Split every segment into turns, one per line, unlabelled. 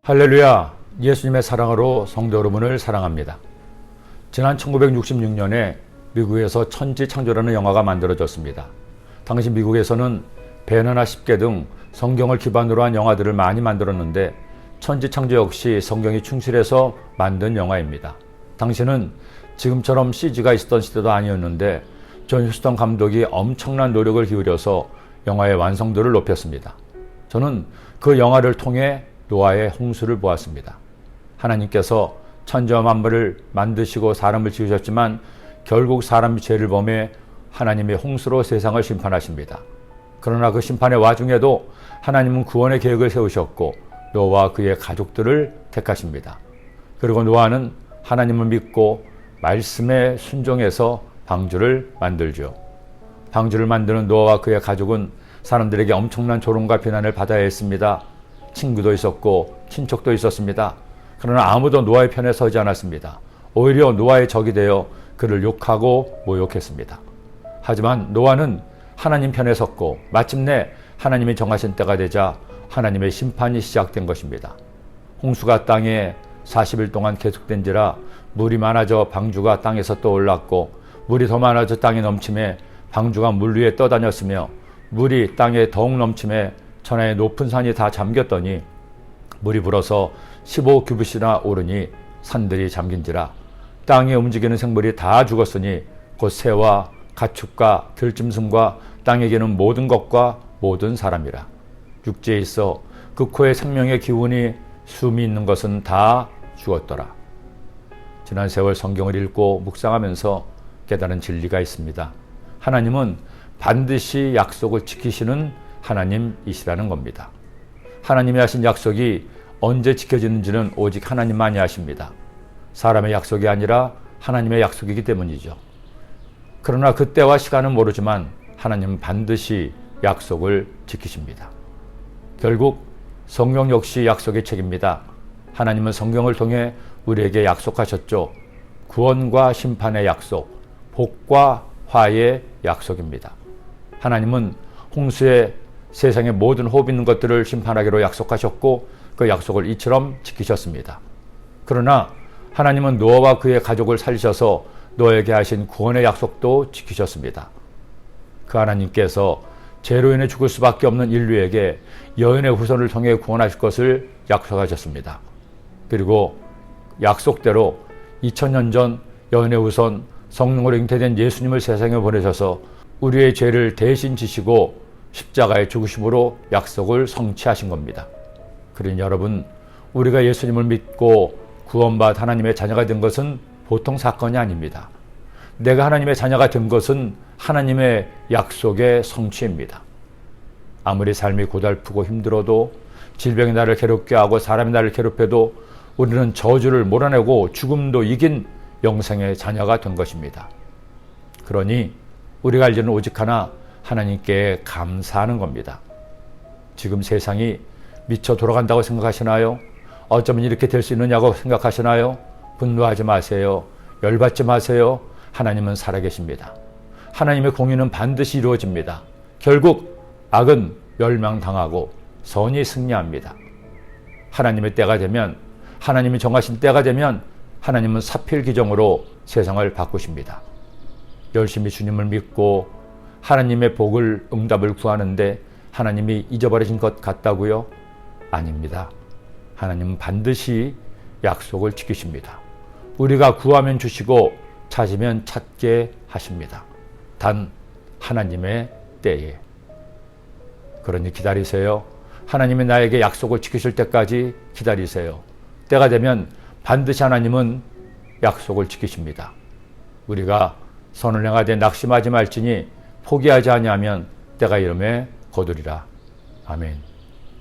할렐루야! 예수님의 사랑으로 성도 여러분을 사랑합니다. 지난 1966년에 미국에서 천지창조라는 영화가 만들어졌습니다. 당시 미국에서는 베나나 10개 등 성경을 기반으로 한 영화들을 많이 만들었는데 천지창조 역시 성경이 충실해서 만든 영화입니다. 당시는 지금처럼 CG가 있었던 시대도 아니었는데 존 휴스턴 감독이 엄청난 노력을 기울여서 영화의 완성도를 높였습니다. 저는 그 영화를 통해 노아의 홍수를 보았습니다. 하나님께서 천지와 만물을 만드시고 사람을 지으셨지만 결국 사람이 죄를 범해 하나님의 홍수로 세상을 심판하십니다. 그러나 그 심판의 와중에도 하나님은 구원의 계획을 세우셨고 노아와 그의 가족들을 택하십니다. 그리고 노아는 하나님을 믿고 말씀에 순종해서 방주를 만들죠. 방주를 만드는 노아와 그의 가족은 사람들에게 엄청난 조롱과 비난을 받아야 했습니다. 친구도 있었고 친척도 있었습니다. 그러나 아무도 노아의 편에 서지 않았습니다. 오히려 노아의 적이 되어 그를 욕하고 모욕했습니다. 하지만 노아는 하나님 편에 섰고 마침내 하나님이 정하신 때가 되자 하나님의 심판이 시작된 것입니다. 홍수가 땅에 40일 동안 계속된지라 물이 많아져 방주가 땅에서 떠올랐고 물이 더 많아져 땅에 넘침에 방주가 물 위에 떠다녔으며 물이 땅에 더욱 넘침에 천하의 높은 산이 다 잠겼더니 물이 불어서 15규빗이나 오르니 산들이 잠긴지라 땅에 움직이는 생물이 다 죽었으니 곧 새와 가축과 들짐승과 땅에 기는 모든 것과 모든 사람이라. 육지에 있어 그 코에 생명의 기운이 숨이 있는 것은 다 죽었더라. 지난 세월 성경을 읽고 묵상하면서 깨달은 진리가 있습니다. 하나님은 반드시 약속을 지키시는 하나님이시라는 겁니다. 하나님이 하신 약속이 언제 지켜지는지는 오직 하나님만이 아십니다. 사람의 약속이 아니라 하나님의 약속이기 때문이죠. 그러나 그때와 시간은 모르지만 하나님은 반드시 약속을 지키십니다. 결국 성경 역시 약속의 책입니다. 하나님은 성경을 통해 우리에게 약속하셨죠. 구원과 심판의 약속, 복과 화의 약속입니다. 하나님은 홍수에 세상의 모든 호흡 있는 것들을 심판하기로 약속하셨고 그 약속을 이처럼 지키셨습니다. 그러나 하나님은 노아와 그의 가족을 살리셔서 노아에게 하신 구원의 약속도 지키셨습니다. 그 하나님께서 죄로 인해 죽을 수밖에 없는 인류에게 여인의 후손을 통해 구원하실 것을 약속하셨습니다. 그리고 약속대로 2000년 전 여인의 후손 성령으로 잉태된 예수님을 세상에 보내셔서 우리의 죄를 대신 지시고 십자가의 죽으심으로 약속을 성취하신 겁니다. 그러니 여러분, 우리가 예수님을 믿고 구원받아 하나님의 자녀가 된 것은 보통 사건이 아닙니다. 내가 하나님의 자녀가 된 것은 하나님의 약속의 성취입니다. 아무리 삶이 고달프고 힘들어도 질병이 나를 괴롭게 하고 사람이 나를 괴롭혀도 우리는 저주를 몰아내고 죽음도 이긴 영생의 자녀가 된 것입니다. 그러니 우리가 알지는 오직 하나, 하나님께 감사하는 겁니다. 지금 세상이 미쳐 돌아간다고 생각하시나요? 어쩌면 이렇게 될 수 있느냐고 생각하시나요? 분노하지 마세요. 열받지 마세요. 하나님은 살아계십니다. 하나님의 공의는 반드시 이루어집니다. 결국 악은 멸망당하고 선이 승리합니다. 하나님의 때가 되면, 하나님이 정하신 때가 되면 하나님은 사필기정으로 세상을 바꾸십니다. 열심히 주님을 믿고 하나님의 복을, 응답을 구하는데 하나님이 잊어버리신 것 같다고요? 아닙니다. 하나님은 반드시 약속을 지키십니다. 우리가 구하면 주시고 찾으면 찾게 하십니다. 단 하나님의 때에. 그러니 기다리세요. 하나님이 나에게 약속을 지키실 때까지 기다리세요. 때가 되면 반드시 하나님은 약속을 지키십니다. 우리가 선을 행하되 낙심하지 말지니 포기하지 아니하면 때가 이름에 거두리라. 아멘.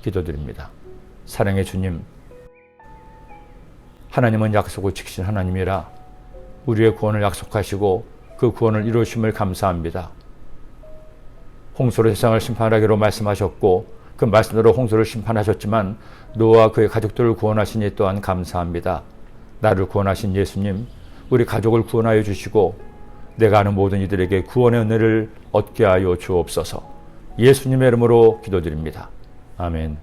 기도드립니다. 사랑의 주님, 하나님은 약속을 지키신 하나님이라 우리의 구원을 약속하시고 그 구원을 이루심을 감사합니다. 홍수로 세상을 심판하기로 말씀하셨고 그 말씀대로 홍수를 심판하셨지만 노아와 그의 가족들을 구원하시니 또한 감사합니다. 나를 구원하신 예수님, 우리 가족을 구원하여 주시고 내가 아는 모든 이들에게 구원의 은혜를 얻게 하여 주옵소서. 예수님의 이름으로 기도드립니다. 아멘.